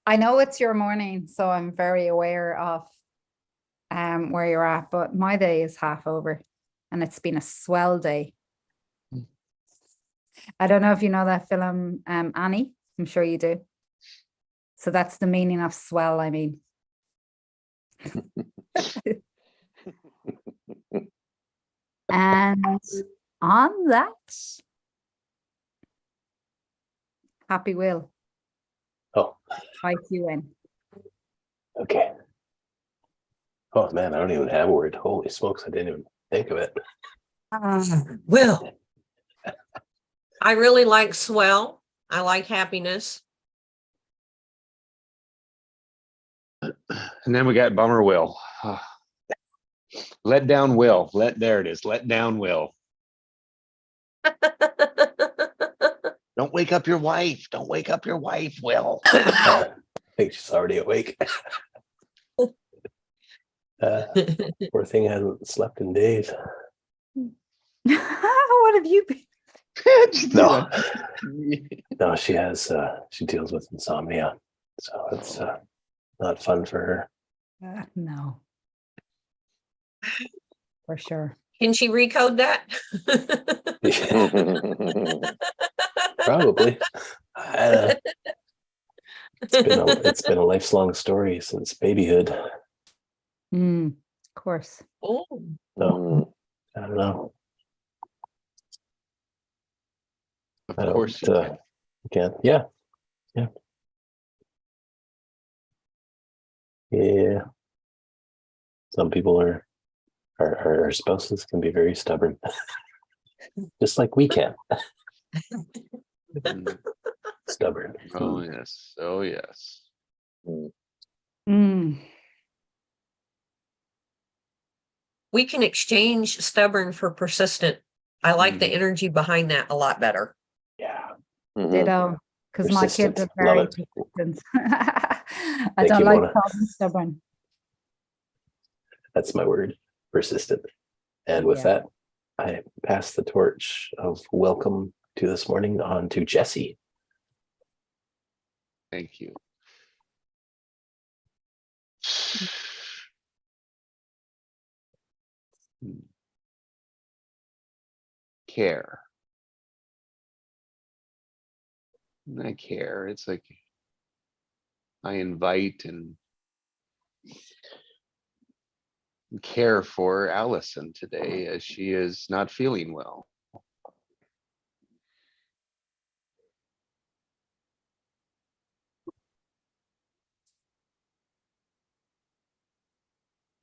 I know it's your morning, so I'm very aware of where you're at, but my day is half over and it's been a swell day. I don't know if you know that film Annie. I'm sure you do. So that's the meaning of swell, I mean. And on that, happy Will. Oh, Type you in. okay. Oh man, I don't even have a word. Holy smokes, I didn't even think of it. Will. I really like swell. I like happiness. And then we got bummer Will. Let down Will. There it is. Let down Will. Don't wake up your wife. Don't wake up your wife, Will. I think she's already awake. Poor thing hasn't slept in days. What have you been? No, no, she has. She deals with insomnia, so it's not fun for her. No, for sure. Can she recode that? Probably. It's been a lifelong story since babyhood. Of course. Oh. So I don't know. Of course. You can. Yeah. Some people are our spouses can be very stubborn, just like we can. Stubborn. Oh yes. Oh yes. We can exchange stubborn for persistent. I like the energy behind that a lot better. Yeah. Ditto. Because my kids are very persistent. I don't like calling stubborn. That's my word, persistent. And with that, I pass the torch of welcome to this morning on to Jesse. Thank you. Care. I care. It's like I invite and care for Allison today as she is not feeling well.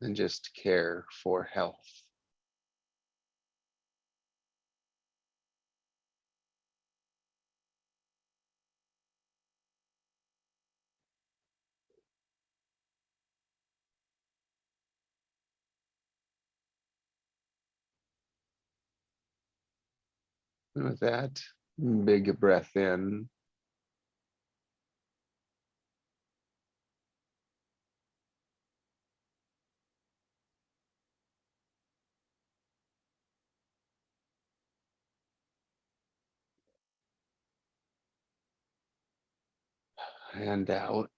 And just care for health. And with that, big breath in. And out.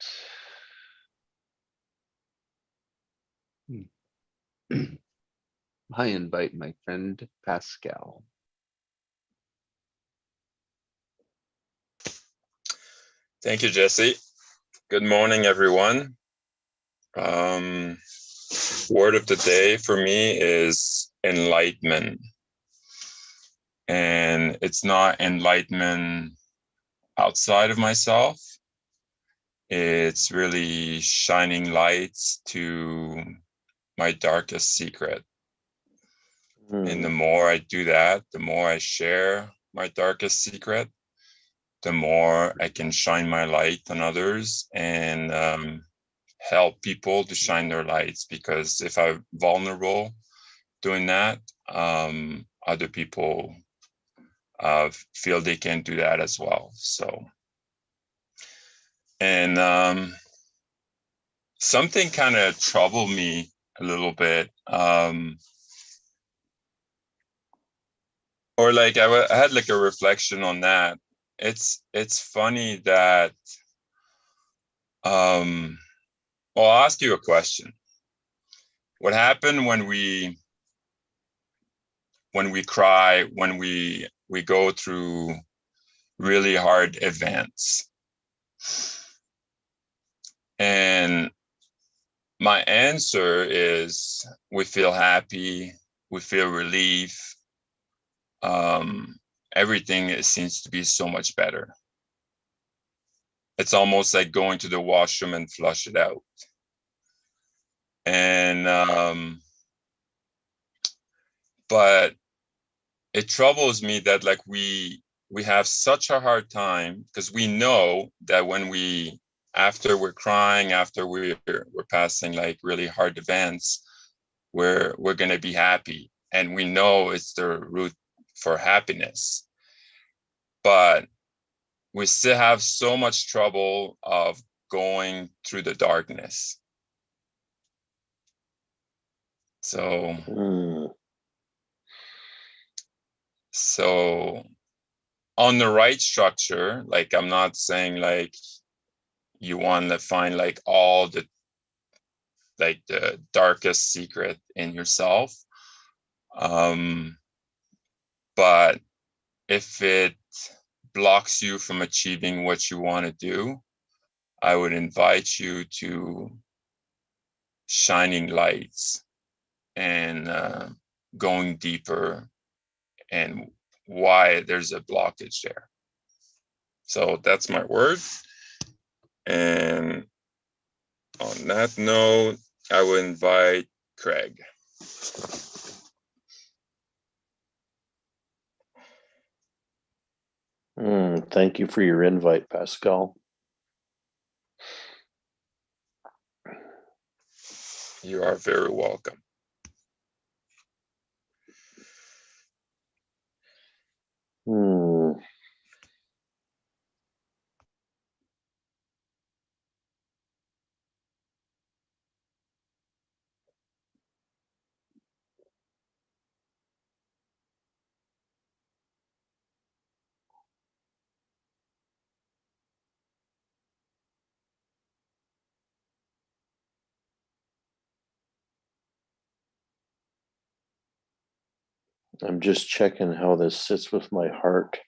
I invite my friend Pascal. Thank you, Jesse. Good morning, everyone. Word of the day for me is enlightenment. And it's not enlightenment outside of myself. It's really shining lights to my darkest secret. And the more I do that, the more I share my darkest secret, the more I can shine my light on others and help people to shine their lights. Because if I'm vulnerable doing that, other people feel they can do that as well. So, and something kind of troubled me a little bit. Or like I had like a reflection on that. It's funny that Well, I'll ask you a question. What happened when we cry, when we go through really hard events? And my answer is we feel happy, we feel relief. Everything seems to be so much better. It's almost like going to the washroom and flush it out. And but it troubles me that like we have such a hard time, because we know that when after we're crying, after we're passing like really hard events, we're going to be happy, and we know it's the root for happiness, but we still have so much trouble of going through the darkness. So so on the right structure, like I'm not saying like you want to find like all the darkest secret in yourself, but if it blocks you from achieving what you want to do, I would invite you to shining lights and going deeper and why there's a blockage there. So that's my word. And on that note, I will invite Craig. Thank you for your invite, Pascal. You are very welcome. I'm just checking how this sits with my heart.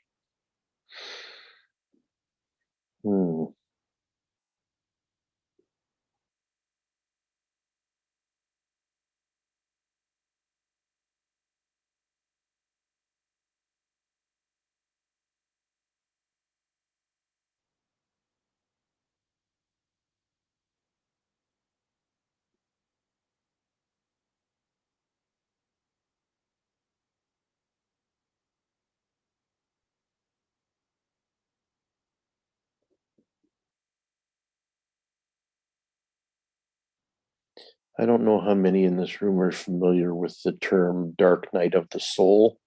I don't know how many in this room are familiar with the term dark night of the soul.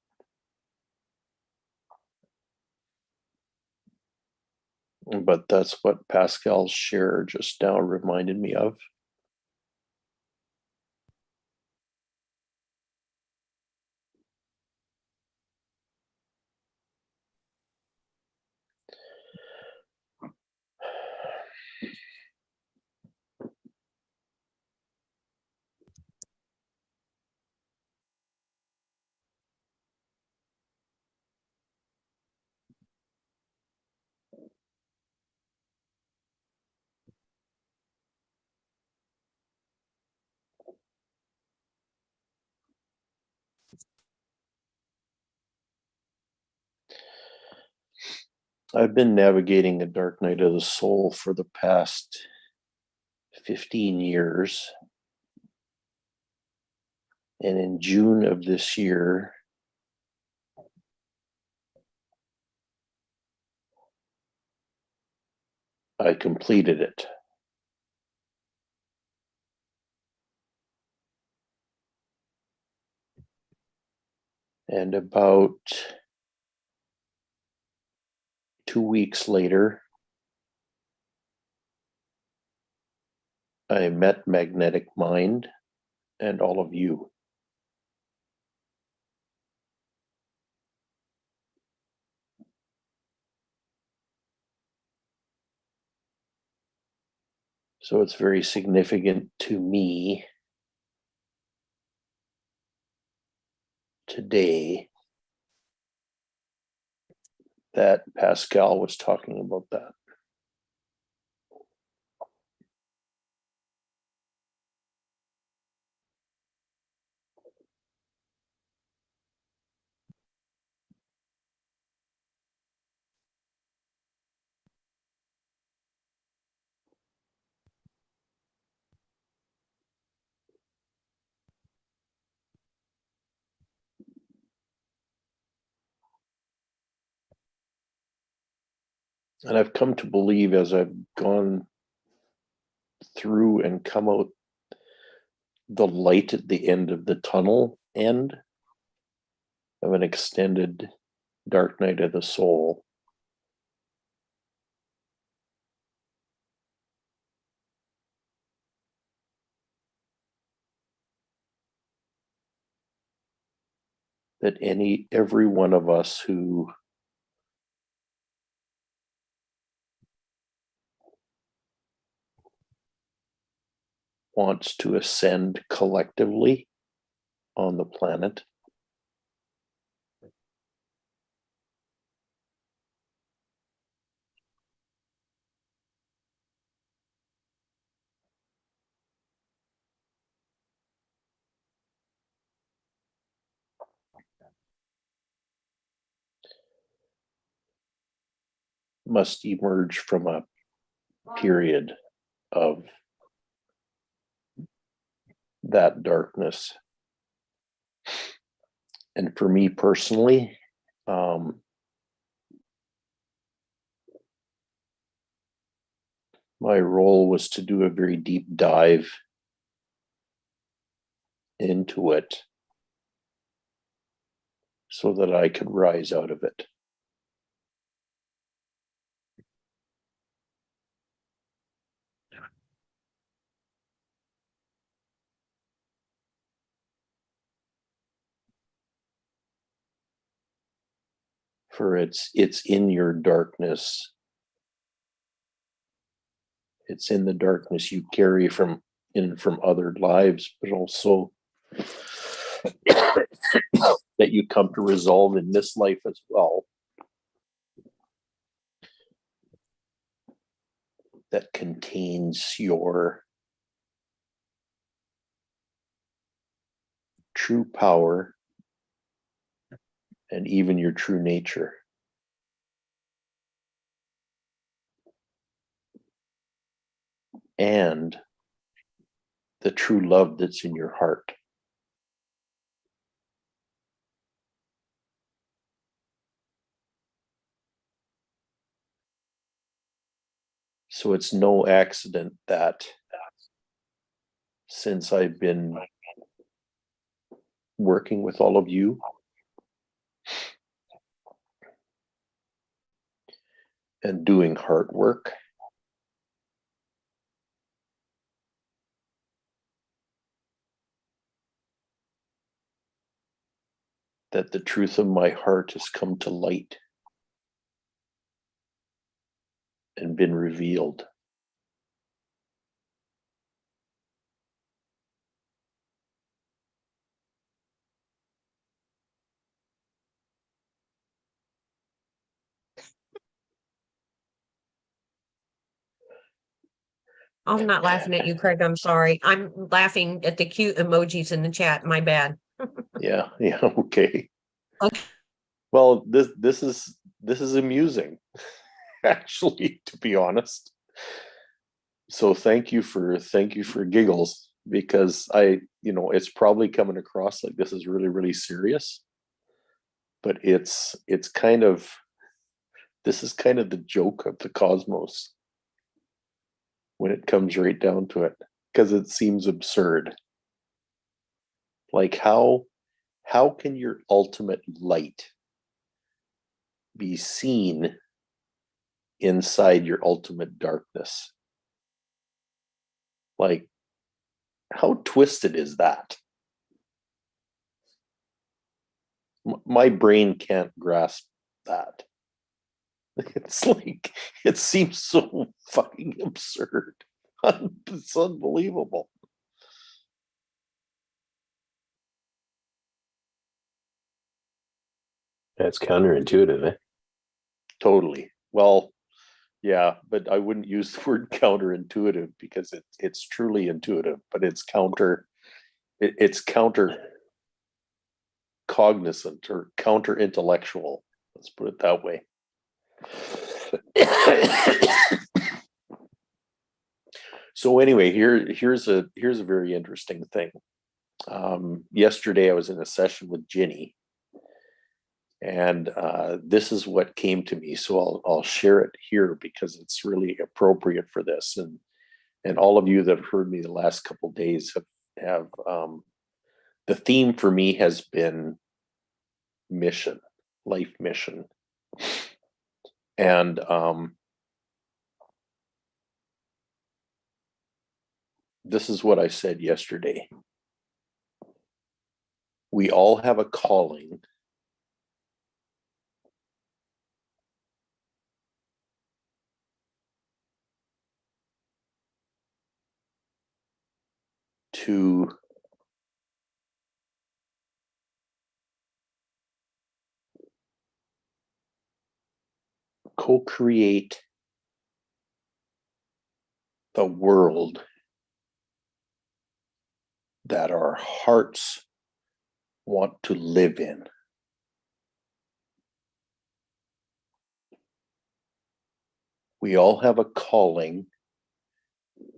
But that's what Pascal's share just now reminded me of. I've been navigating a dark night of the soul for the past 15 years. And in June of this year, I completed it. And about 2 weeks later, I met Magnetic Mind and all of you. So it's very significant to me today that Pascal was talking about that. And I've come to believe as I've gone through and come out the light at the end of the tunnel end of an extended dark night of the soul, that every one of us who wants to ascend collectively on the planet must emerge from a period of that darkness. And for me personally, my role was to do a very deep dive into it so that I could rise out of it. For it's in your darkness. It's in the darkness you carry from other lives, but also that you come to resolve in this life as well. That contains your true power and even your true nature. And the true love that's in your heart. So it's no accident that since I've been working with all of you, and doing heart work, that the truth of my heart has come to light and been revealed. I'm not laughing at you, Craig. I'm sorry. I'm laughing at the cute emojis in the chat. My bad. Yeah, okay. Okay. Well, this is amusing, actually, to be honest. So thank you for giggles, because it's probably coming across like this is really, really serious. But it's kind of, this is kind of the joke of the cosmos when it comes right down to it, because it seems absurd. Like how can your ultimate light be seen inside your ultimate darkness? Like, how twisted is that? My brain can't grasp that. It's like, it seems so fucking absurd. It's unbelievable. That's counterintuitive, eh? Totally. Well, yeah, but I wouldn't use the word counterintuitive because it's truly intuitive, but it's it's counter cognizant or counter intellectual. Let's put it that way. So anyway, here's a very interesting thing. Yesterday I was in a session with Ginny, and this is what came to me. So I'll share it here because it's really appropriate for this. And all of you that have heard me the last couple of days have the theme for me has been mission, life mission. And this is what I said yesterday. We all have a calling to co-create the world that our hearts want to live in. We all have a calling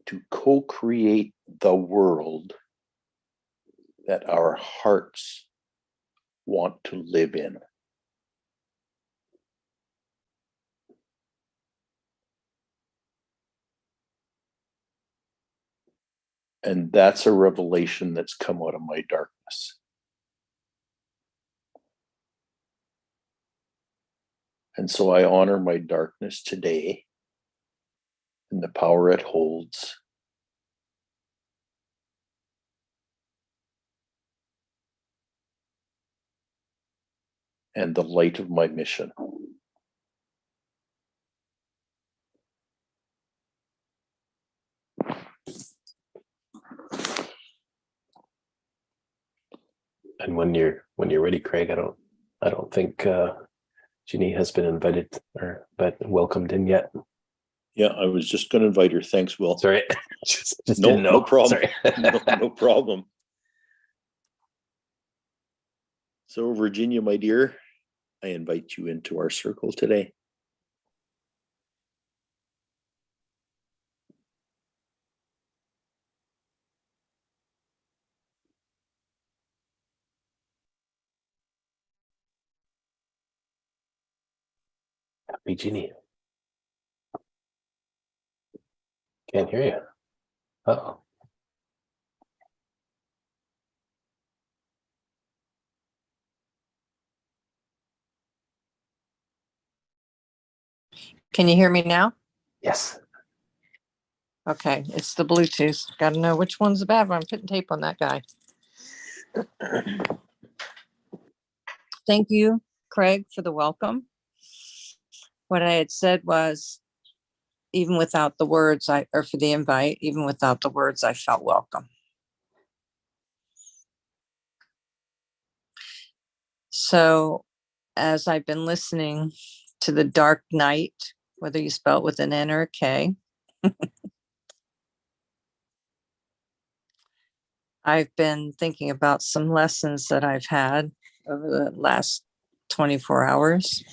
to co-create the world that our hearts want to live in. And that's a revelation that's come out of my darkness. And so I honor my darkness today and the power it holds. And the light of my mission. And when you're ready, Craig, I don't think Ginny has been invited but welcomed in yet. Yeah, I was just going to invite her. Thanks, Will. Sorry, just No, didn't know. no problem. Sorry. No problem. So, Virginia, my dear, I invite you into our circle today. Happy Ginny. Can't hear you. Uh-oh. Can you hear me now? Yes. Okay, it's the Bluetooth. Got to know which one's the bad one. I'm putting tape on that guy. Thank you, Craig, for the welcome. What I had said was, even without the words, or for the invite, even without the words, I felt welcome. So as I've been listening to the Dark Night, whether you spell it with an N or a K, I've been thinking about some lessons that I've had over the last 24 hours.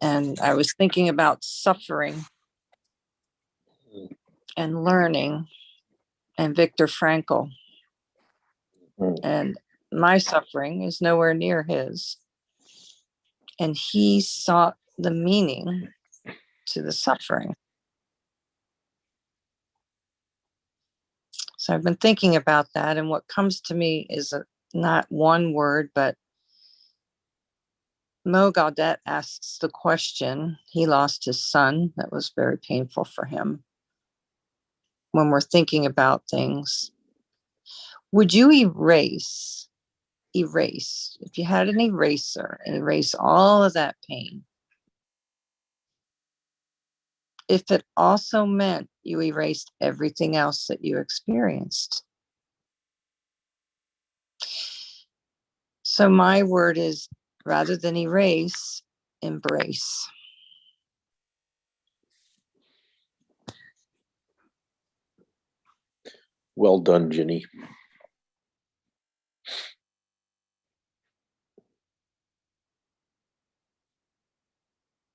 And I was thinking about suffering and learning and Viktor Frankl. And my suffering is nowhere near his. And he sought the meaning to the suffering. So I've been thinking about that. And what comes to me is not one word, but Mo Gaudet asks the question. He lost his son. That was very painful for him. When we're thinking about things, would you erase, if you had an eraser and erase all of that pain, if it also meant you erased everything else that you experienced. So my word is, rather than erase, embrace. Well done, Ginny.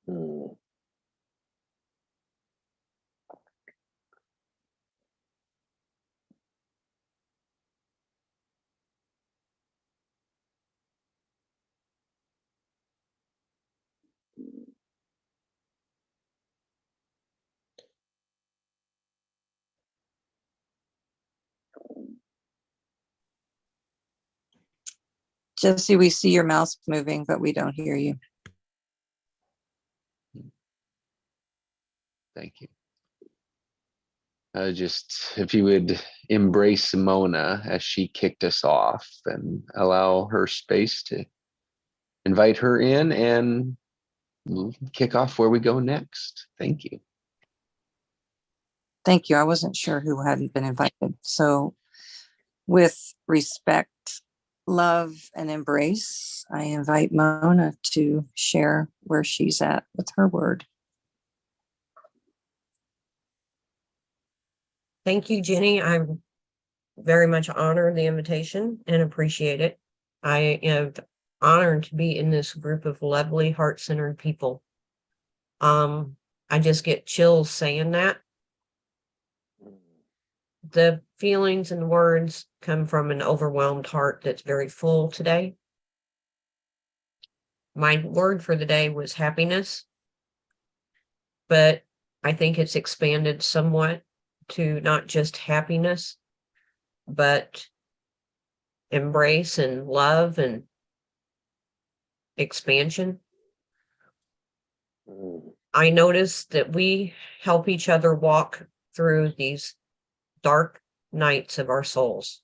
Hmm. Jesse, we see your mouth moving, but we don't hear you. Thank you. Just if you would embrace Mona as she kicked us off and allow her space to invite her in and we'll kick off where we go next. Thank you. Thank you. I wasn't sure who hadn't been invited. So with respect, love, and embrace, I invite Mona to share where she's at with her word. Thank you, Jenny. I very much honor the invitation and appreciate it. I am honored to be in this group of lovely, heart-centered people. I just get chills saying that. The feelings and words come from an overwhelmed heart that's very full today. My word for the day was happiness, but I think it's expanded somewhat to not just happiness, but embrace and love and expansion. Hmm. I notice that we help each other walk through these dark nights of our souls.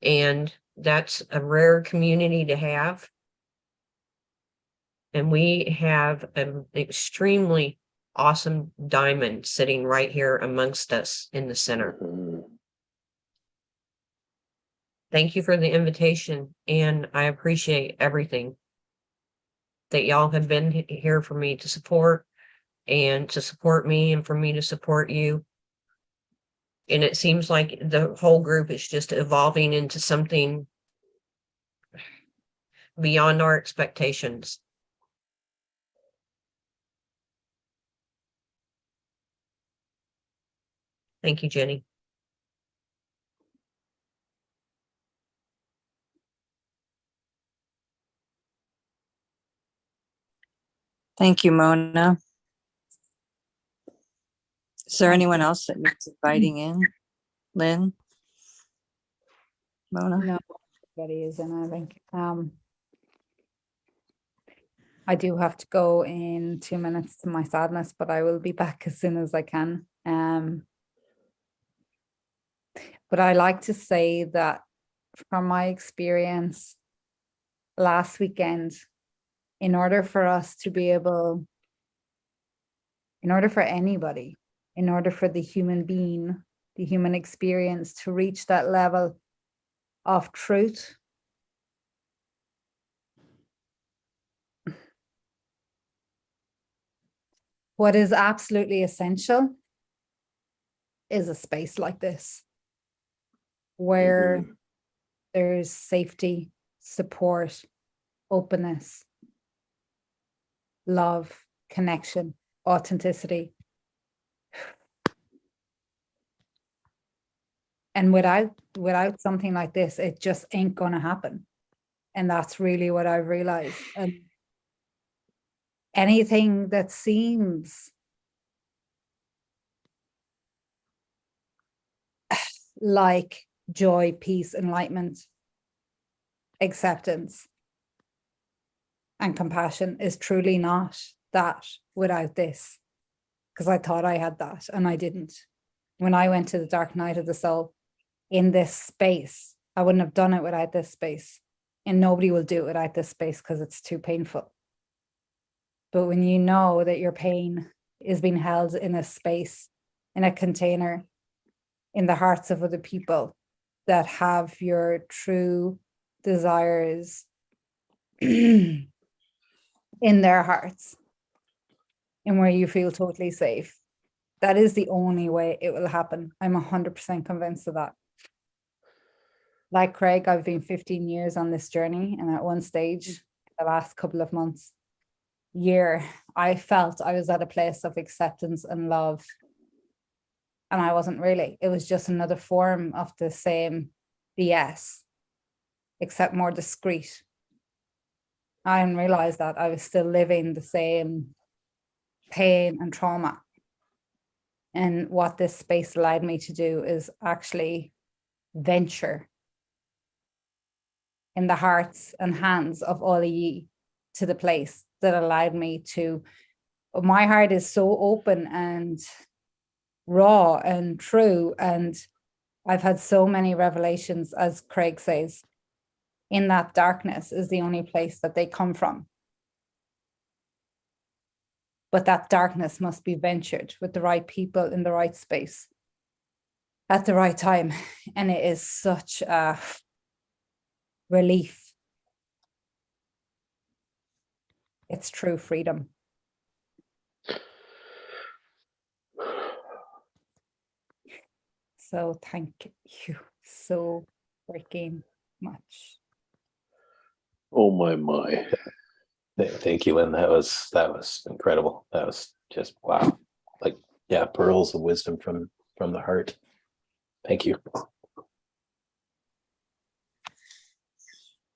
And that's a rare community to have. And we have an extremely awesome diamond sitting right here amongst us in the center. Mhm. Thank you for the invitation, and I appreciate everything that y'all have been here for me to support and to support me and for me to support you. And it seems like the whole group is just evolving into something beyond our expectations. Thank you, Jenny. Thank you, Mona. Is there anyone else that needs inviting in? Lynn? Mona? No, everybody is in, I think. I do have to go in 2 minutes to my sadness, but I will be back as soon as I can. But I like to say that from my experience last weekend, in order for us to be able, in order for anybody, in order for the human being, the human experience to reach that level of truth, what is absolutely essential is a space like this, where there's safety, support, openness, love, connection, authenticity. And without something like this, it just ain't gonna happen. And that's really what I've realized. And anything that seems like joy, peace, enlightenment, acceptance, and compassion is truly not that without this. Because I thought I had that and I didn't. When I went to the dark night of the soul in this space, I wouldn't have done it without this space. And nobody will do it without this space because it's too painful. But when you know that your pain is being held in a space in a container in the hearts of other people that have your true desires in their hearts and where you feel totally safe. That is the only way it will happen. I'm 100% convinced of that. Like Craig, I've been 15 years on this journey, and at one stage, the last couple of months, year, I felt I was at a place of acceptance and love. And I wasn't really. It was just another form of the same BS, except more discreet. I didn't realize that I was still living the same pain and trauma. And what this space allowed me to do is actually venture in the hearts and hands of all of ye to the place that allowed me to, my heart is so open and raw and true. And I've had so many revelations, as Craig says, in that darkness is the only place that they come from. But that darkness must be ventured with the right people in the right space at the right time. And it is such a relief. It's true freedom. So thank you so freaking much. Oh my. Thank you, Lynn. That was incredible. That was just wow. Like, yeah, pearls of wisdom from the heart. Thank you.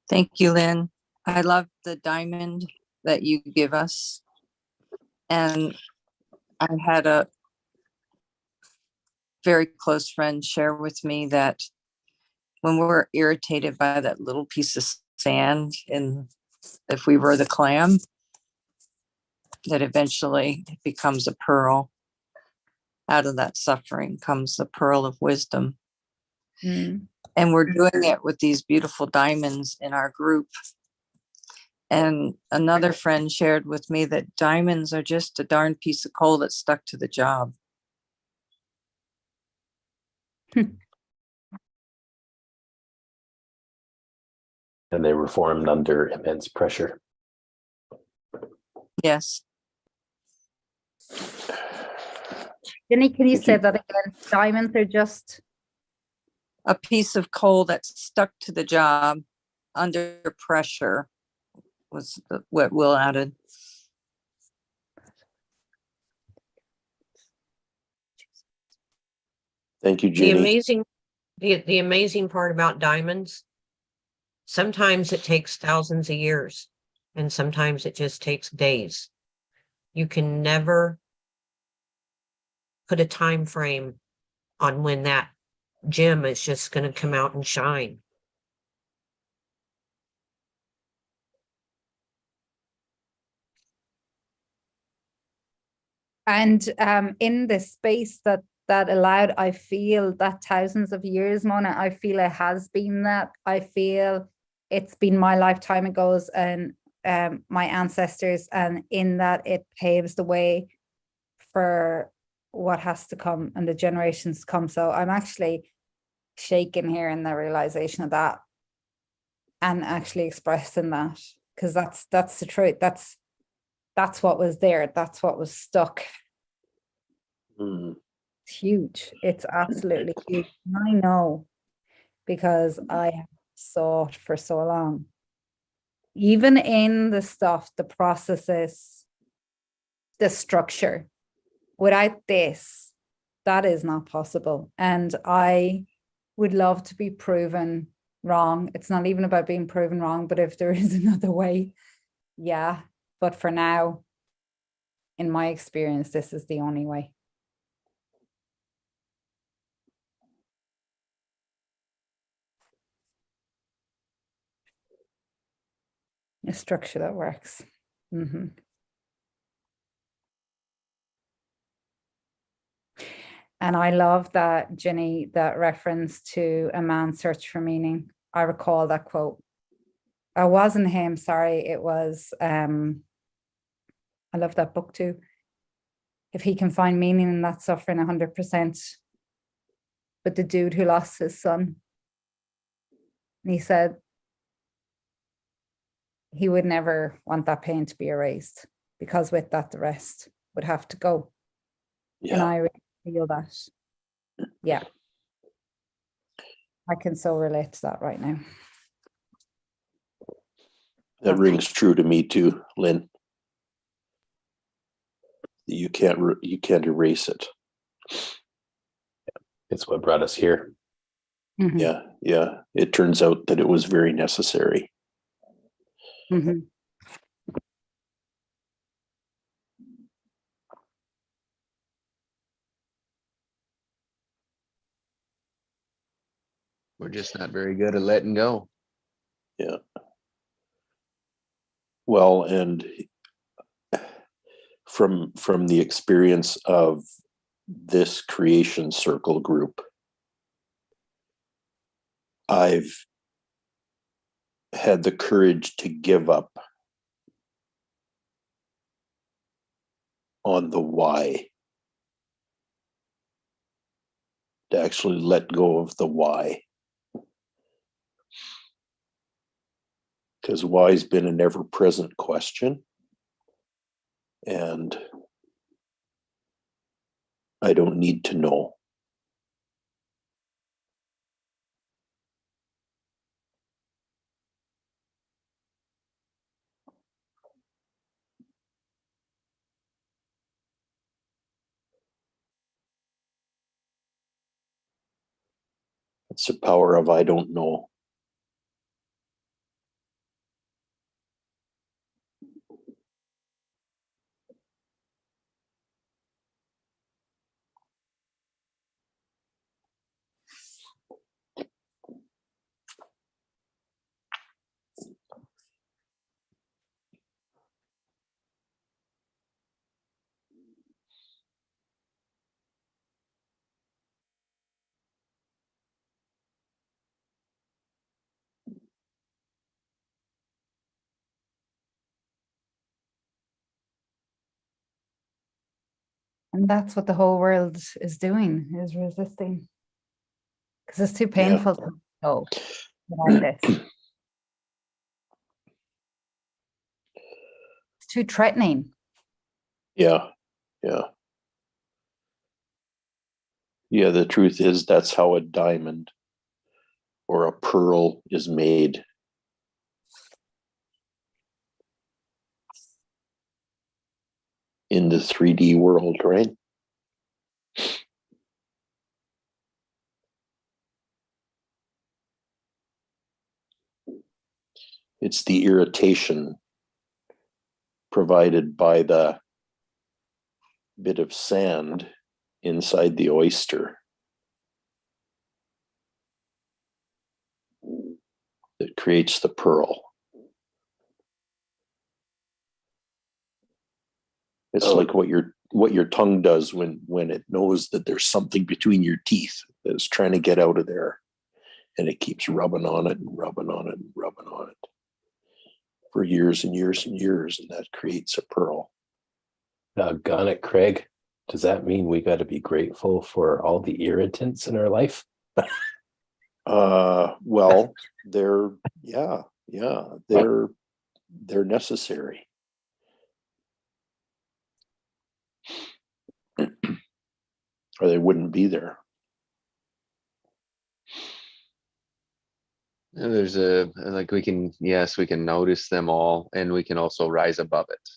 Thank you, Lynn. I love the diamond that you give us. And I had a very close friend share with me that when we're irritated by that little piece of sand, and if we were the clam, that eventually it becomes a pearl. Out of that suffering comes the pearl of wisdom. Mm. And we're doing it with these beautiful diamonds in our group. And another friend shared with me that diamonds are just a darn piece of coal that's stuck to the job. And they were formed under immense pressure. Yes. Jenny, can you Thank say you. that again? Diamonds are just A piece of coal that's stuck to the job under pressure was what Will added. Thank you, The Jenny. amazing part about diamonds, sometimes it takes thousands of years, and sometimes it just takes days. You can never put a time frame on when that gem is just going to come out and shine. and in this space that allowed, I feel that thousands of years, Mona, I feel it has been that. I feel it's been my lifetime ago's and my ancestors, and in that it paves the way for what has to come and the generations to come. So I'm actually shaken here in the realization of that and actually expressing that, because that's the truth. That's what was there. That's what was stuck. Mm. It's huge. It's absolutely huge. And I know because I have sought for so long. Even in the stuff, the processes, the structure, without this, that is not possible. And I would love to be proven wrong. It's not even about being proven wrong, but if there is another way, yeah. But for now, in my experience, this is the only way. A structure that works. Mm-hmm. And I love that, Jenny, that reference to a man's search for meaning. I recall that quote. I wasn't him, sorry, it was, I love that book too. if he can find meaning in that suffering 100%. But the dude who lost his son, and he said he would never want that pain to be erased, because with that, the rest would have to go. And Yeah. I really feel that. Yeah. I can so relate to that right now. That rings true to me too, Lynn. You can't erase it. It's what brought us here. Mhm, Yeah. It turns out that it was very necessary. mhm. We're just not very good at letting go. Yeah. Well, and from the experience of this creation circle group, I've had the courage to give up on the why, to actually let go of the why. Because why's been an ever-present question. And I don't need to know. It's the power of I don't know. And that's what the whole world is doing, is resisting. Because it's too painful to go without this. It's too threatening. Yeah. Yeah, the truth is that's how a diamond or a pearl is made. In the 3D world, right? It's the irritation provided by the bit of sand inside the oyster that creates the pearl. It's like what your tongue does when it knows that there's something between your teeth that is trying to get out of there, and it keeps rubbing on it and rubbing on it and rubbing on it for years and years and years, and that creates a pearl. Doggone it, Craig. Does that mean we got to be grateful for all the irritants in our life? Well, they're necessary. Or they wouldn't be there. And there's we can notice them all, and we can also rise above it.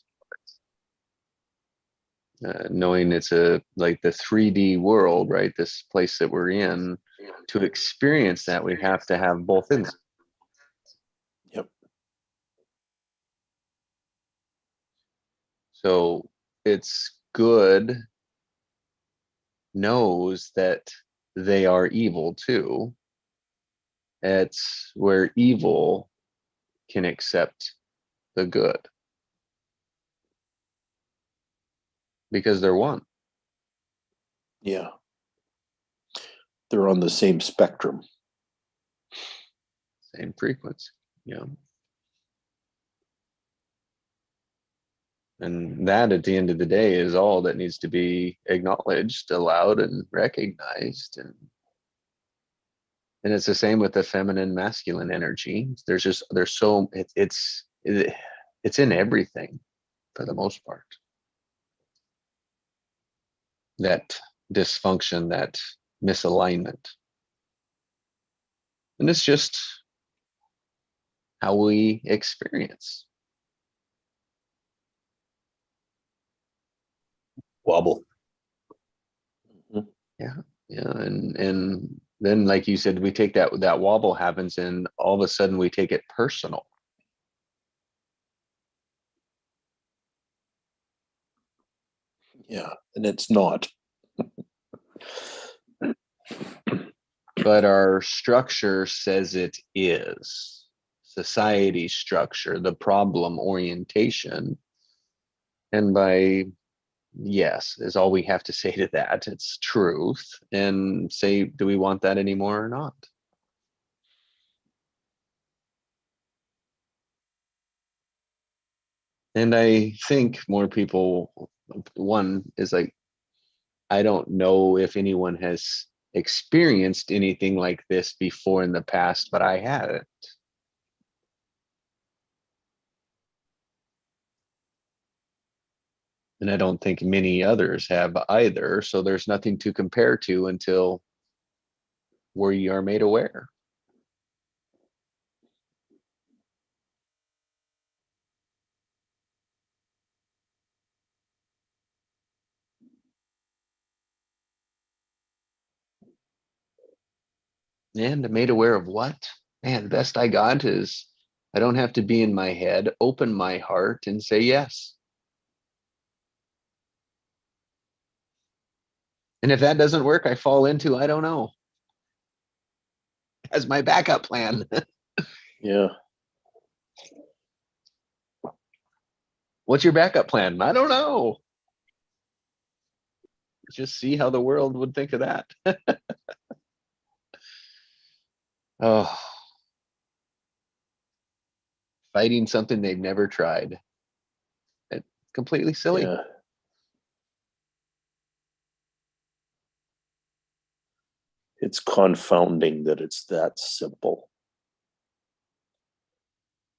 Knowing it's the 3D world, right? This place that we're in, to experience that, we have to have both in there. Yep. So it's good knows that they are evil too. It's where evil can accept the good, because they're one. Yeah. They're on the same spectrum. Same frequency. Yeah. And that at the end of the day is all that needs to be acknowledged, allowed, and recognized. And it's the same with the feminine masculine energy. It's in everything for the most part. That dysfunction, that misalignment. And it's just how we experience. Wobble. Yeah. And then, like you said, we take that wobble happens, and all of a sudden we take it personal. Yeah, and it's not. But our structure says it is. Society structure, the problem orientation. And by yes is all we have to say to that. It's truth. And say, do we want that anymore or not? And I think more people, one is like, I don't know if anyone has experienced anything like this before in the past, but I hadn't. And I don't think many others have either. So there's nothing to compare to until we are made aware. And made aware of what? Man, the best I got is I don't have to be in my head, open my heart and say yes. And if that doesn't work, I fall into, I don't know, as my backup plan. Yeah. What's your backup plan? I don't know. Just see how the world would think of that. Oh, fighting something they've never tried. It's completely silly. Yeah. It's confounding that it's that simple.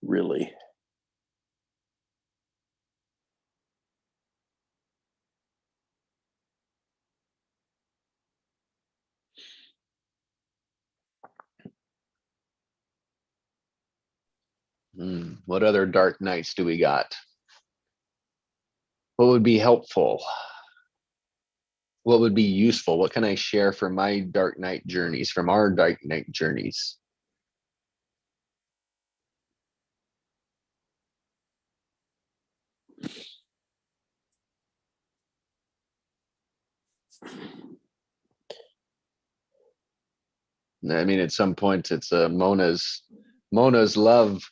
Really. What other dark nights do we got? What would be helpful? What would be useful? What can I share from my dark night journeys, from our dark night journeys? I mean, at some point, it's Mona's love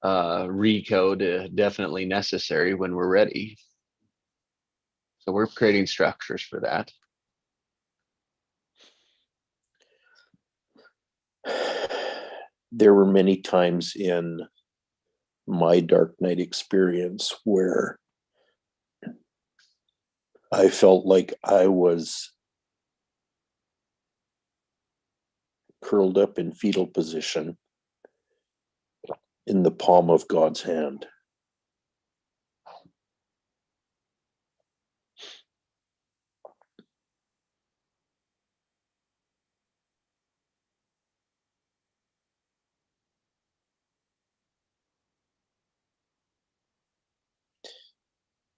recode, definitely necessary when we're ready. So we're creating structures for that. There were many times in my dark night experience where I felt like I was curled up in fetal position in the palm of God's hand.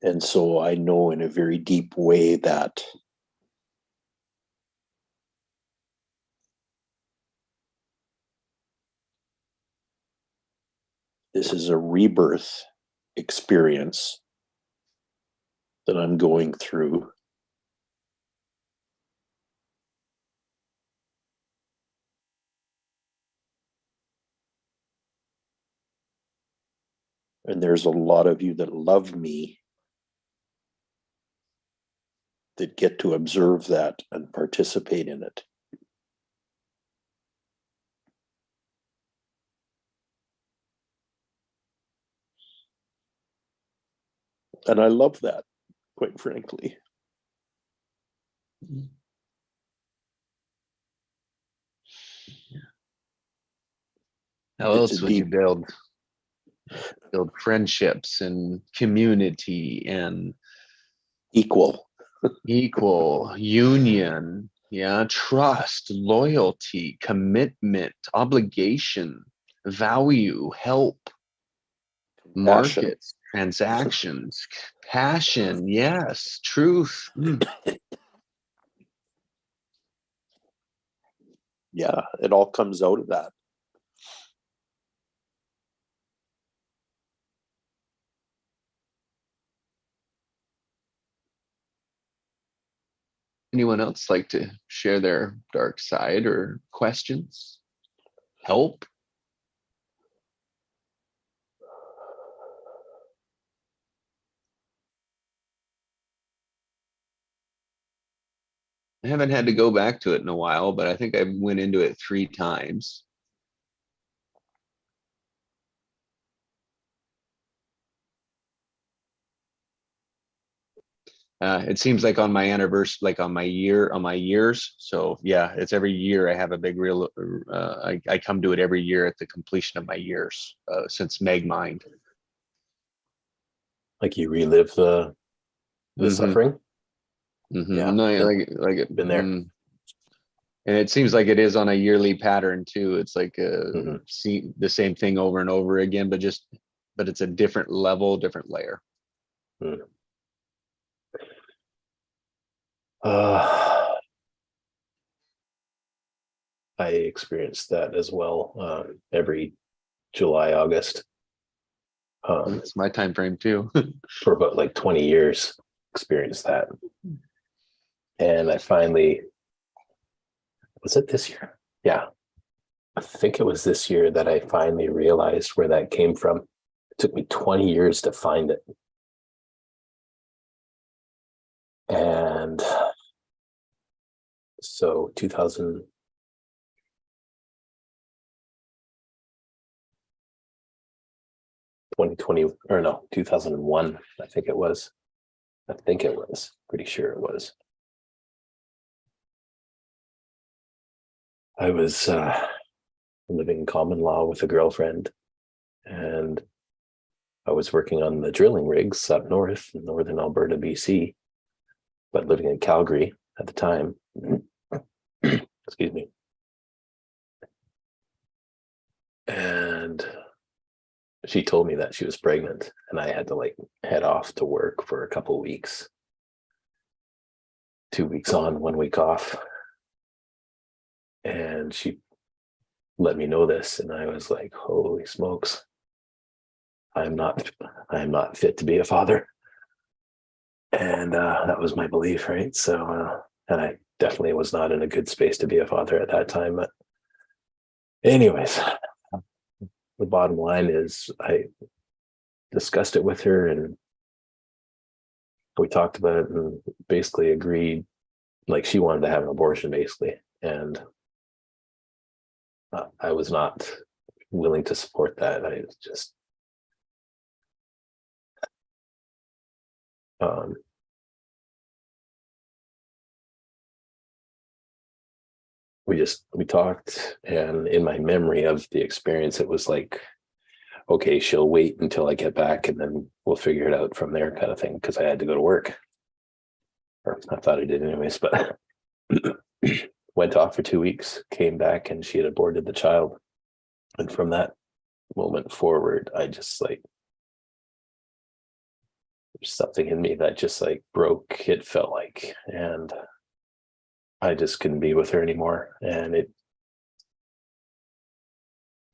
And so I know in a very deep way that this is a rebirth experience that I'm going through. And there's a lot of you that love me that get to observe that and participate in it. And I love that, quite frankly. How It's else a would you deep- build friendships and community and Equal. equal union? Yeah, trust, loyalty, commitment, obligation, value, help, Passion. markets, transactions, passion, yes, truth. Yeah, it all comes out of that. Anyone else like to share their dark side or questions? Help? I haven't had to go back to it in a while, but I think I went into it 3 times. It seems like on my anniversary, like on my years. So yeah, it's every year I have a big real, I come to it every year at the completion of my years, since Meg Mind. Like you relive the Mhm. suffering. Yeah, No, like it, been there. And it seems like it is on a yearly pattern too. It's like Mhm. see the same thing over and over again, but it's a different level, different layer. I experienced that as well, every July, August. It's my time frame too. For about like 20 years, experienced that. And I finally, was it this year? Yeah. I think it was this year that I finally realized where that came from. It took me 20 years to find it. And so 2020 or no, 2001, I think it was. Pretty sure it was. I was living in common law with a girlfriend, and I was working on the drilling rigs up north in northern Alberta, BC, but living in Calgary at the time. Excuse me. And she told me that she was pregnant, and I had to like head off to work for a couple weeks. 2 weeks on, 1 week off. And she let me know this, and I was like, holy smokes. I am not fit to be a father. And that was my belief, right? So and I definitely was not in a good space to be a father at that time. But anyways, the bottom line is I discussed it with her, and we talked about it and basically agreed, like she wanted to have an abortion basically. And I was not willing to support that. I just we talked, and in my memory of the experience, it was like, okay, she'll wait until I get back and then we'll figure it out from there, kind of thing, because I had to go to work, or I thought I did anyways. But went off for 2 weeks, came back, and she had aborted the child. And from that moment forward, I just like, there's something in me that just like broke, it felt like, and I just couldn't be with her anymore. And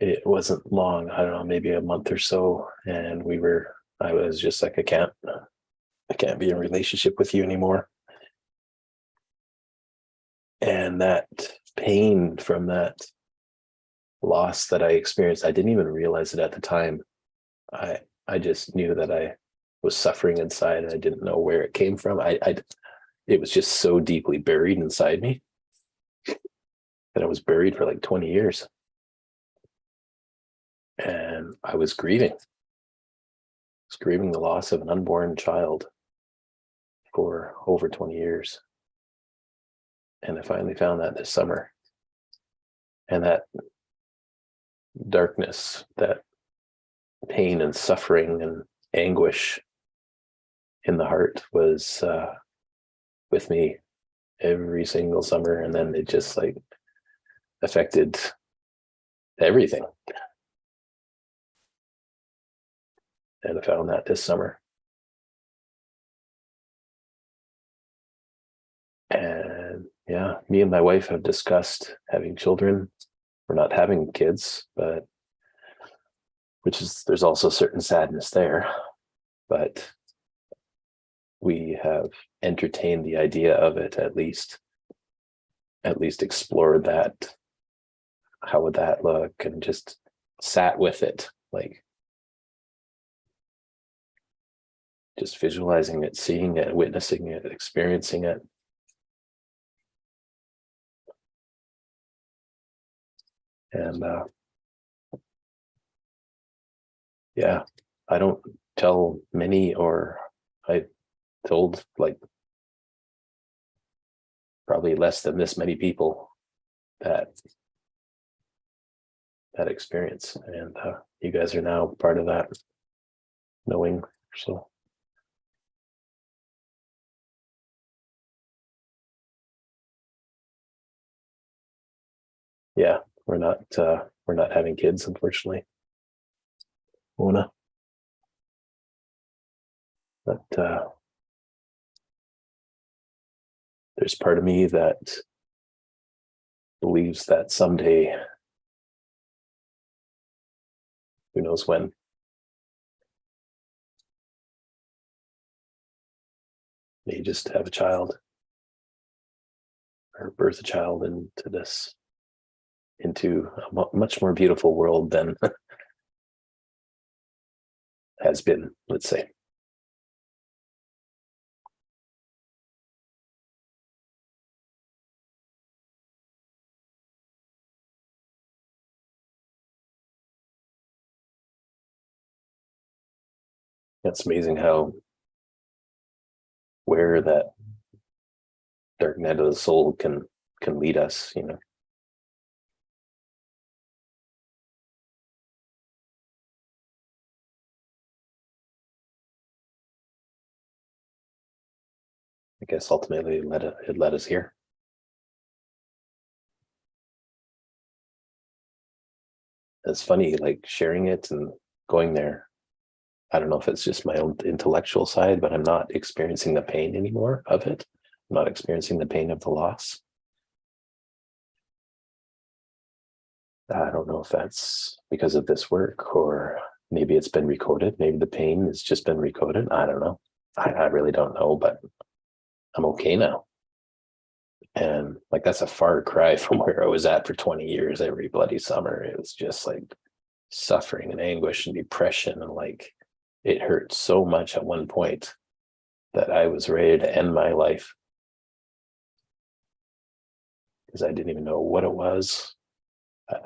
it wasn't long, I don't know, maybe a month or so, and I was just like, I can't be in a relationship with you anymore. And that pain from that loss that I experienced, I didn't even realize it at the time. I just knew that I was suffering inside, and I didn't know where it came from. It was just so deeply buried inside me that I was buried for like 20 years. And I was grieving. was grieving the loss of an unborn child for over 20 years. And I finally found that this summer. And that darkness, that pain and suffering and anguish in the heart was with me every single summer. And then it just like affected everything. And I found that this summer. And yeah, me and my wife have discussed having children. We're not having kids, but there's also certain sadness there. But we have entertained the idea of it, at least explored that. How would that look? And just sat with it, like just visualizing it, seeing it, witnessing it, experiencing it. And yeah, I don't tell many, or I told like probably less than this many people that experience. And you guys are now part of that knowing. So yeah, we're not having kids, unfortunately, Mona. But there's part of me that believes that someday, who knows when, may just have a child or birth a child into a much more beautiful world than has been, let's say. It's amazing how where that dark night of the soul can lead us, you know. I guess ultimately it led us here. It's funny, like sharing it and going there. I don't know if it's just my own intellectual side, but I'm not experiencing the pain anymore of it. I'm not experiencing the pain of the loss. I don't know if that's because of this work, or maybe it's been recoded. Maybe the pain has just been recoded. I don't know. I really don't know, but I'm okay now. And like, that's a far cry from where I was at for 20 years every bloody summer. It was just like suffering and anguish and depression, and like it hurt so much at one point that I was ready to end my life because I didn't even know what it was.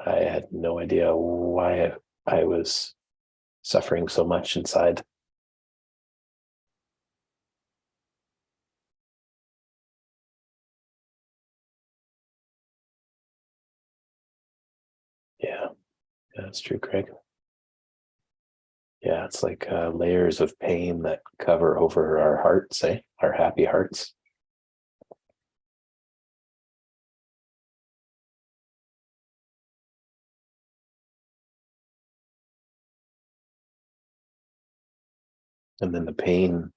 I had no idea why I was suffering so much inside. Yeah, that's true, Craig. Yeah, it's like layers of pain that cover over our hearts, our happy hearts. And then the pain,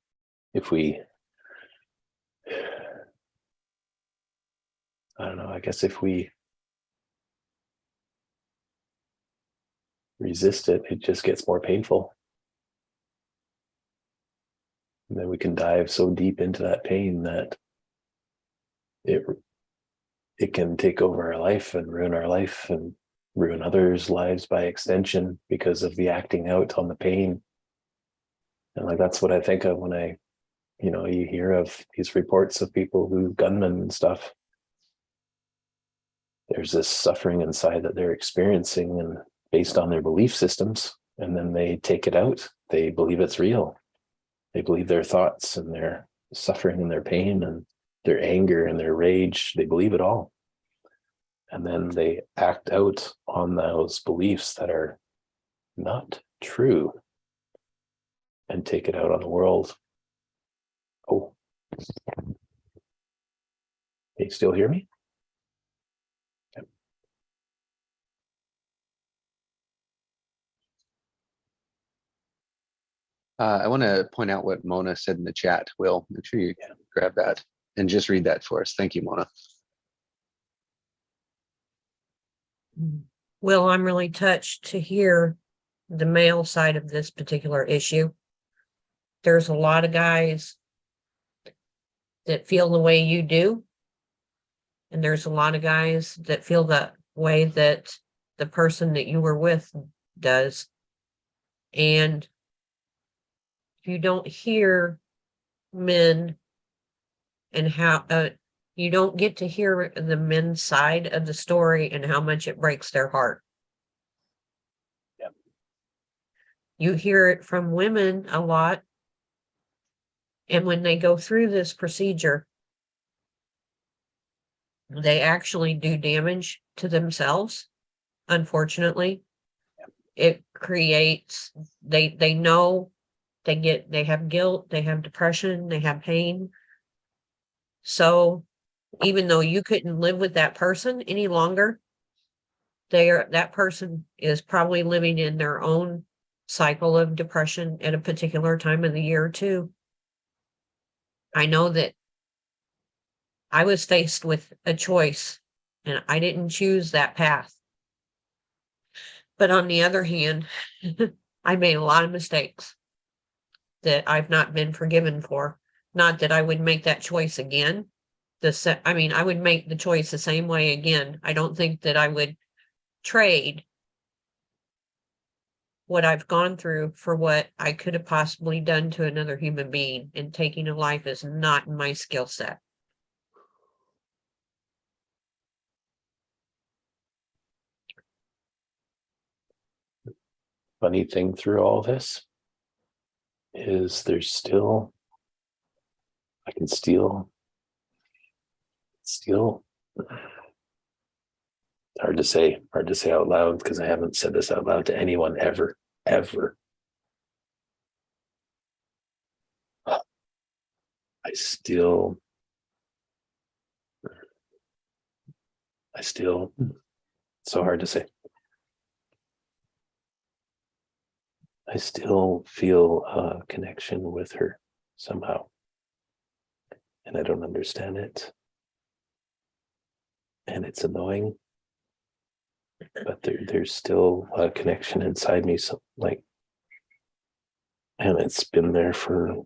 if we, I don't know, I guess if we resist it, it just gets more painful. And then we can dive so deep into that pain that it can take over our life and ruin our life and ruin others' lives by extension because of the acting out on the pain. And like, that's what I think of when you hear of these reports of people who gunmen and stuff. There's this suffering inside that they're experiencing and based on their belief systems, and then they take it out they believe it's real. They believe their thoughts and their suffering and their pain and their anger and their rage. They believe it all. And then they act out on those beliefs that are not true and take it out on the world. Oh, can you still hear me? Yep. I want to point out what Mona said in the chat. Will, make sure you grab that and just read that for us. Thank you, Mona. Will, I'm really touched to hear the male side of this particular issue. There's a lot of guys that feel the way you do. And there's a lot of guys that feel that way that the person that you were with does. And you don't hear men and how you don't get to hear the men's side of the story and how much it breaks their heart. Yep. You hear it from women a lot. And when they go through this procedure, they actually do damage to themselves. Unfortunately, it creates, they know they have guilt, they have depression, they have pain. So even though you couldn't live with that person any longer, that person is probably living in their own cycle of depression at a particular time of the year too. I know that I was faced with a choice and I didn't choose that path. But on the other hand, I made a lot of mistakes that I've not been forgiven for. Not that I would make that choice again. I would make the choice the same way again. I don't think that I would trade what I've gone through for what I could have possibly done to another human being, and taking a life is not in my skill set. Funny thing through all this is I can still, hard to say out loud because I haven't said this out loud to anyone ever. I still, so hard to say. I still feel a connection with her somehow. And I don't understand it. And it's annoying. But there's still a connection inside me. So and it's been there for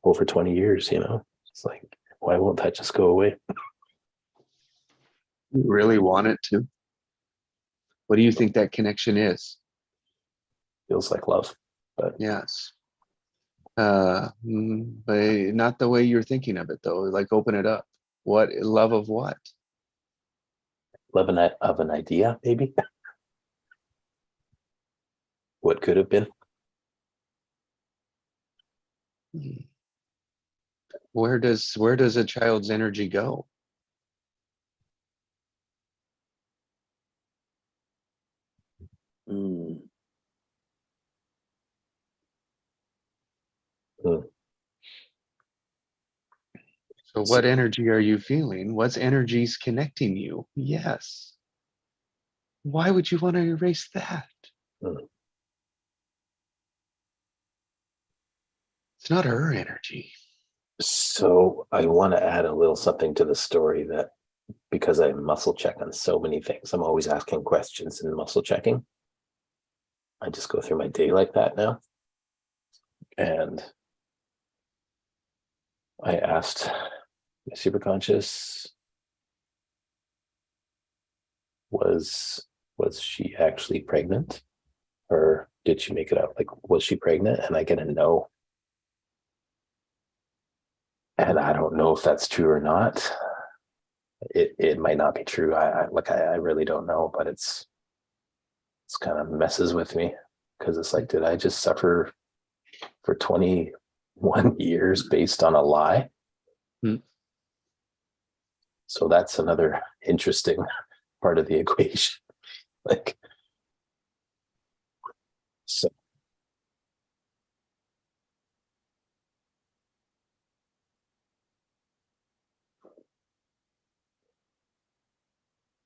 over 20 years, It's like, why won't that just go away? You really want it to? What do you think that connection is? Feels like love, but Yes. But not the way you're thinking of it, though. Like, open it up. What love of what? love of an idea, maybe. What could have been. Where does a child's energy go? So what energy are you feeling? What's energies connecting you? Yes. Why would you want to erase that? It's not her energy. So I want to add a little something to the story, that because I muscle check on so many things, I'm always asking questions and muscle checking. I just go through my day like that now. And I asked my superconscious, was she actually pregnant? Or did she make it up? Like, was she pregnant? And I get a no. And I don't know if that's true or not. It might not be true. I really don't know, but it's kind of messes with me, because it's like, did I just suffer for 21 years based on a lie. Hmm. So that's another interesting part of the equation. Like, so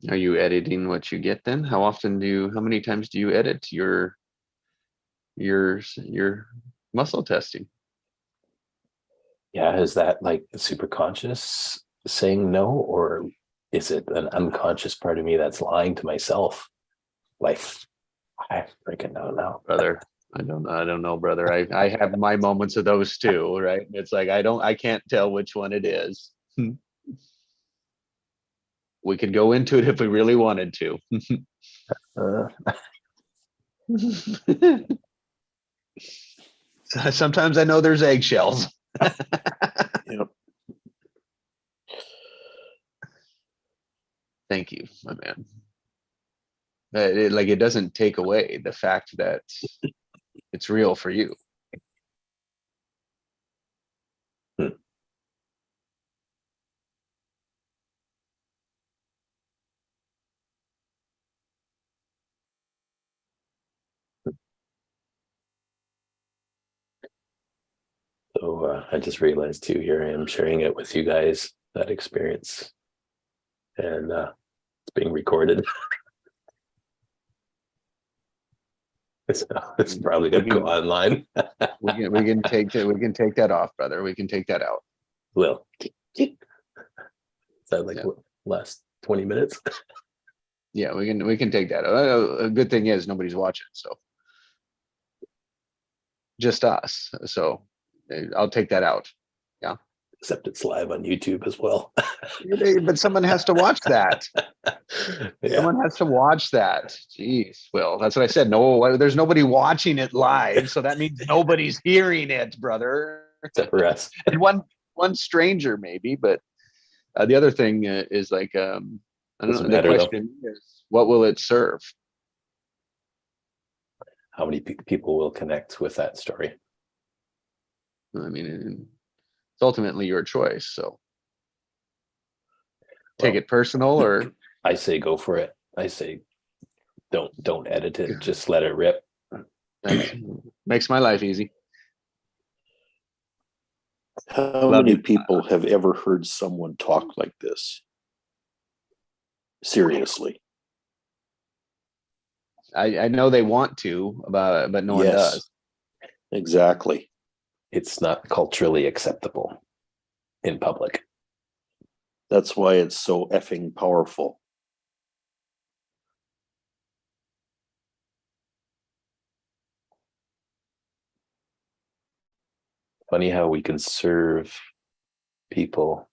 Are you editing what you get then? How many times do you edit your muscle testing? yeah, is that like super conscious saying no, or is it an unconscious part of me that's lying to myself? Like, I freaking don't know. Brother, I don't know, brother. I have my moments of those too, right? It's like I can't tell which one it is. We could go into it if we really wanted to. Uh, Sometimes I know there's eggshells. Yep. Thank you, my man. It doesn't take away the fact that it's real for you. so I just realized too, here I am sharing it with you guys, that experience. And it's being recorded. It's probably gonna go online. We can take that off, brother. We can take that out. Well, is that like Yeah. what, last 20 minutes? Yeah, we can take that. A good thing is nobody's watching, so just us. So I'll take that out. Except it's live on YouTube as well. But someone has to watch that. Yeah, Someone has to watch that. Jeez, Will, that's what I said. No, there's nobody watching it live, so that means nobody's hearing it, brother. except for us. And one stranger maybe, but the other thing is like I don't Doesn't know. The matter, though. question is, what will it serve? How many people will connect with that story? I mean, it's ultimately your choice. So take Well, it personal, or I say go for it. I say don't edit it. Just let it rip. makes my life easy. How Love many you. people have ever heard someone talk like this? Seriously. I know they want to, but no one Yes. does. Exactly. It's not culturally acceptable in public. That's why it's so effing powerful. Funny how we can serve people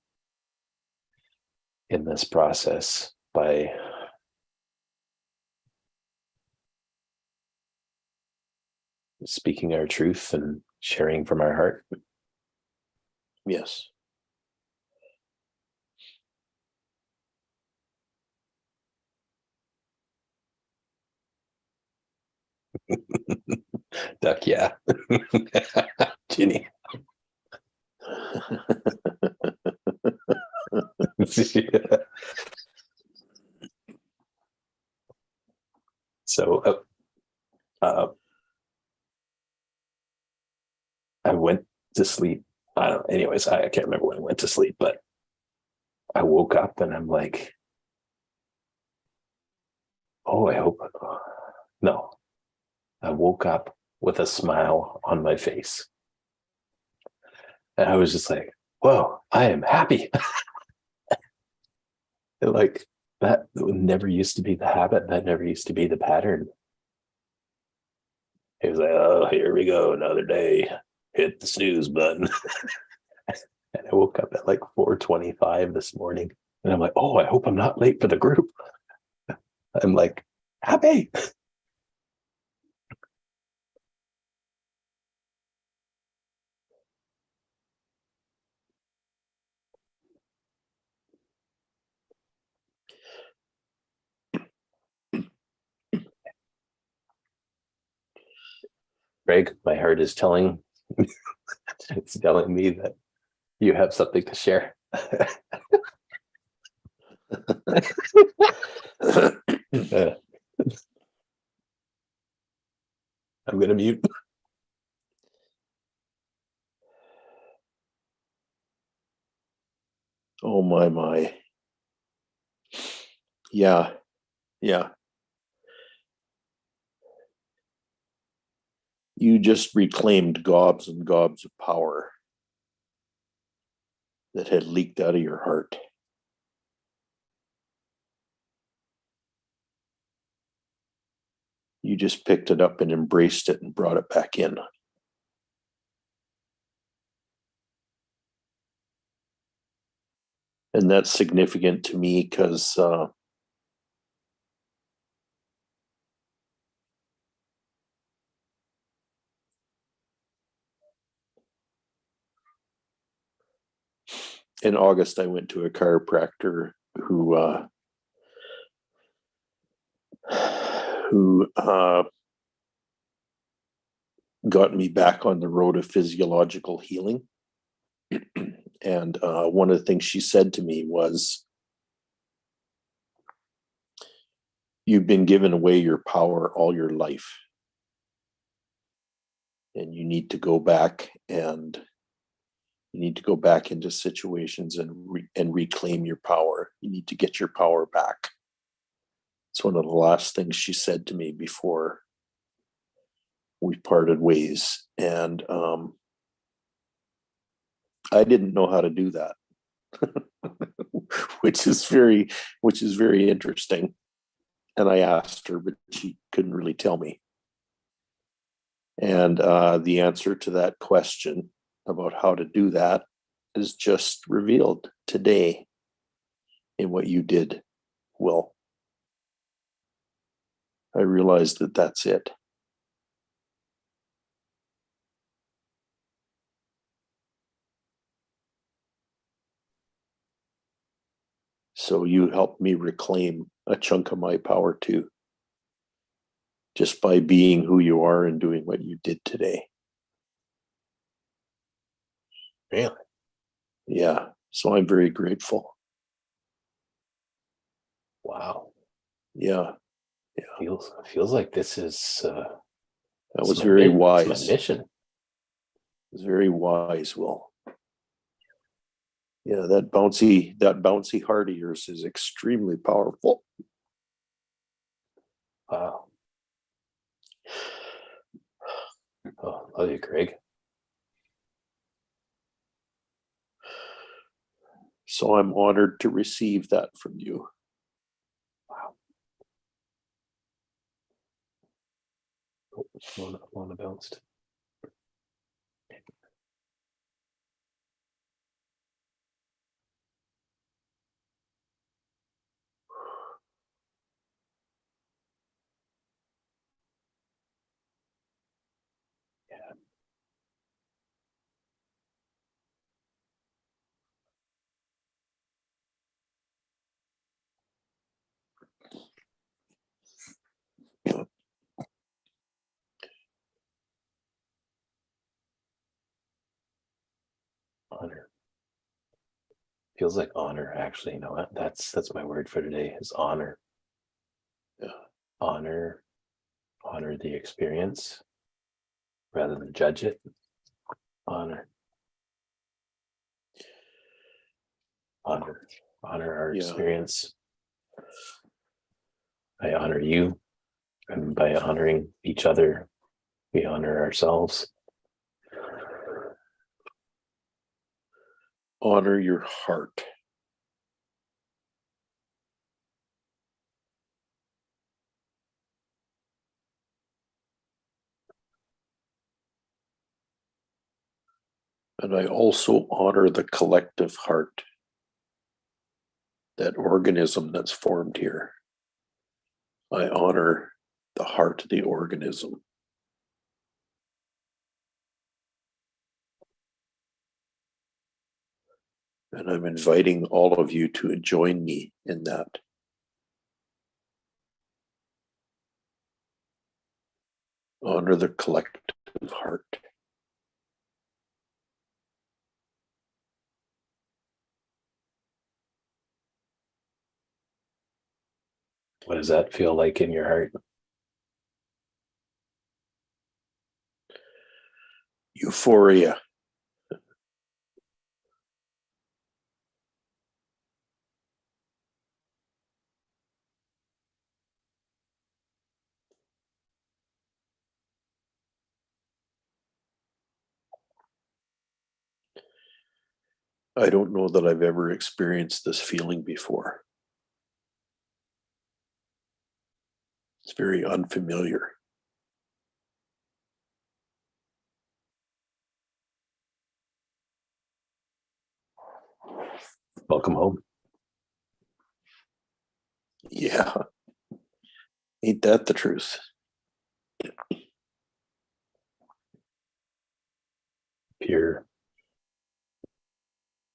in this process by speaking our truth and sharing from our heart. Yes. Duck, yeah. Ginny. So I went to sleep. I don't, anyways, I can't remember when I went to sleep, but I woke up and I'm like, oh, I hope. No, I woke up with a smile on my face. And I was just like, whoa, I am happy. Like that never used to be the habit. That never used to be the pattern. It was like, oh, here we go, another day. Hit the snooze button. And I woke up at like 4:25 this morning. And I'm like, oh, I hope I'm not late for the group. I'm like, happy. Greg, my heart is telling It's telling me that you have something to share. I'm gonna mute. Oh my. Yeah, yeah. You just reclaimed gobs and gobs of power that had leaked out of your heart. You just picked it up and embraced it and brought it back in. And that's significant to me because in August, I went to a chiropractor who got me back on the road of physiological healing. And one of the things she said to me was, you've been given away your power all your life. And you need to go back and you need to go back into situations and reclaim your power. You need to get your power back. It's one of the last things she said to me before we parted ways. And I didn't know how to do that, which is very interesting. And I asked her, but she couldn't really tell me. And the answer to that question about how to do that is just revealed today in what you did, Will. I realized that that's it. So you helped me reclaim a chunk of my power too, just by being who you are and doing what you did today. Really? Yeah. So I'm very grateful. Wow. Yeah. Feels like this is That was very wise. It's my mission. It was very wise, Will. Yeah, that bouncy heart of yours is extremely powerful. Wow. Oh, love you, Craig. So I'm honored to receive that from you. Wow. Mona bounced. Honor. Feels like honor, actually. You know what? That's my word for today is honor. Yeah. Honor the experience rather than judge it. Honor our experience. I honor you, and by honoring each other, we honor ourselves. Honor your heart. And I also honor the collective heart, that organism that's formed here. I honor the heart of the organism. And I'm inviting all of you to join me in that. Honor the collective heart. What does that feel like in your heart? Euphoria. I don't know that I've ever experienced this feeling before. It's very unfamiliar. Welcome home. Yeah. Ain't that the truth? Pure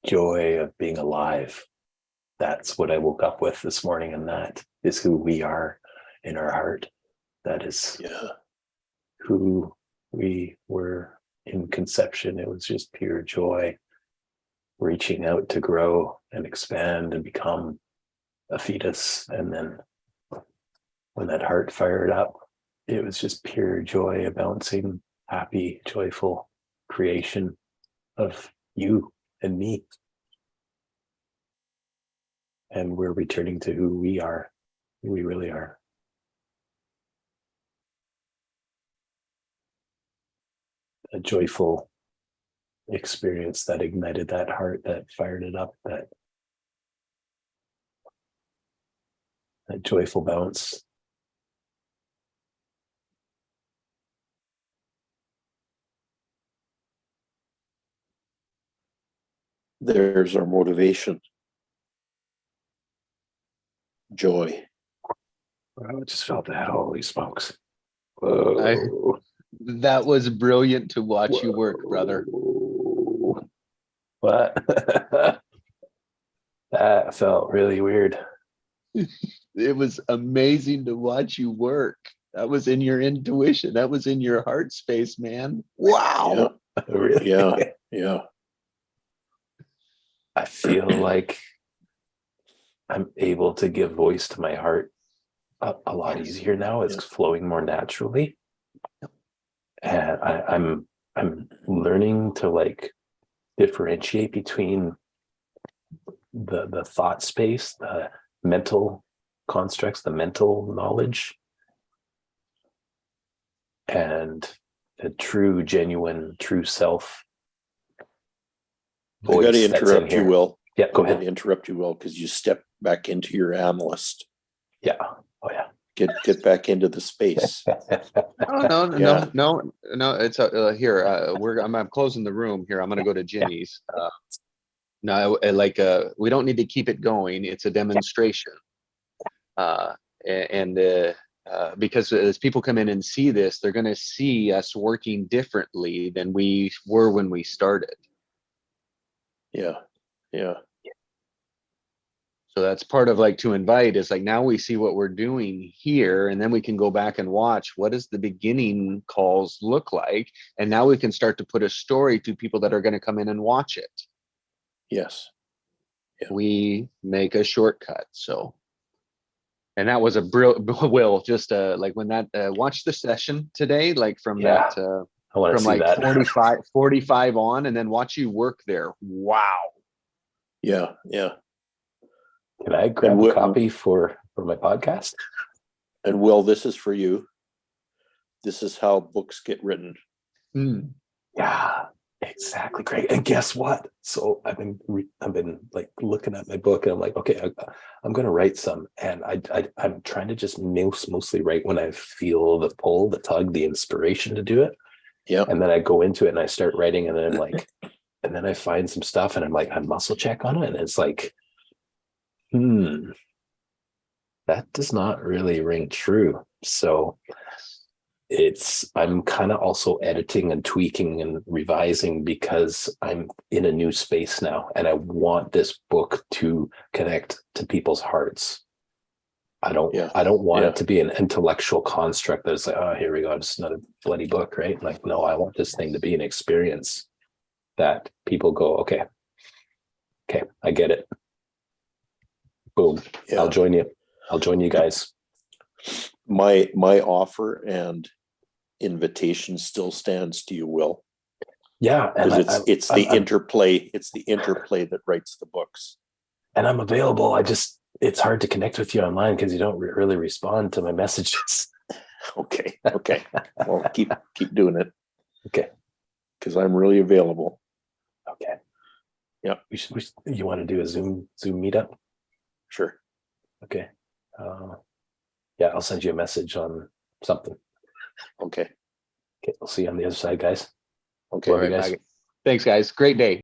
joy of being alive. That's what I woke up with this morning, and that is who we are in our heart. That is Yeah. who we were in conception. It was just pure joy, reaching out to grow and expand and become a fetus. And then when that heart fired up, it was just pure joy, a bouncing, happy, joyful creation of you and me. And we're returning to who we are, who we really are. A joyful experience that ignited that heart, that fired it up, that joyful bounce. There's our motivation. Joy. I just felt that. Holy smokes. Whoa. That was brilliant to watch you work, brother. What? That felt really weird. It was amazing to watch you work. That was in your intuition. That was in your heart space, man. Wow. Really? Yeah. Yeah. I feel like I'm able to give voice to my heart a lot easier now. It's flowing more naturally. And I'm learning to like differentiate between the thought space, the mental constructs, the mental knowledge, and the true, genuine, true self. I got to interrupt you, Will. Yeah, go I got ahead. to interrupt you, Will, because you stepped back into your analyst. Yeah. Oh yeah. Get back into the space. Oh, no, Yeah. no. It's here. I'm closing the room here. I'm going to go to Ginny's. No, we don't need to keep it going. It's a demonstration. Because as people come in and see this, they're going to see us working differently than we were when we started. Yeah. Yeah. So that's part of like to invite is like now we see what we're doing here, and then we can go back and watch what does the beginning calls look like, and now we can start to put a story to people that are going to come in and watch it. Yes. Yeah. We make a shortcut. So, and that was a Will just like when that watch the session today, like from that I want to from see like that. 45 on, and then watch you work there. Wow. Yeah. Yeah. Can I grab a copy for my podcast? And Will, this is for you. This is how books get written. Yeah, exactly. Great. And guess what? So I've been like looking at my book, and I'm like, okay, I'm going to write some, and I'm trying to just mostly write when I feel the pull, the tug, the inspiration to do it. Yeah. And then I go into it and I start writing, and then I'm like, and then I find some stuff, and I'm like, I muscle check on it, and it's like, that does not really ring true. So I'm kind of also editing and tweaking and revising because I'm in a new space now, and I want this book to connect to people's hearts. I don't want it to be an intellectual construct that's like, oh, here we go, just another bloody book, right? Like, no, I want this thing to be an experience that people go, okay, I get it. Boom. Yeah. I'll join you guys. my offer and invitation still stands to you, Will. Yeah, and Because it's the I'm- interplay that writes the books. and I'm available. It's hard to connect with you online because you don't really respond to my messages. Okay. Well, keep doing it. Okay. Because I'm really available. Okay. Yeah. You want to do a Zoom meetup? Sure. Okay. Yeah, I'll send you a message on something. Okay. Okay, we'll see you on the other side, guys. Okay. Love you guys. Thanks, guys. Great day.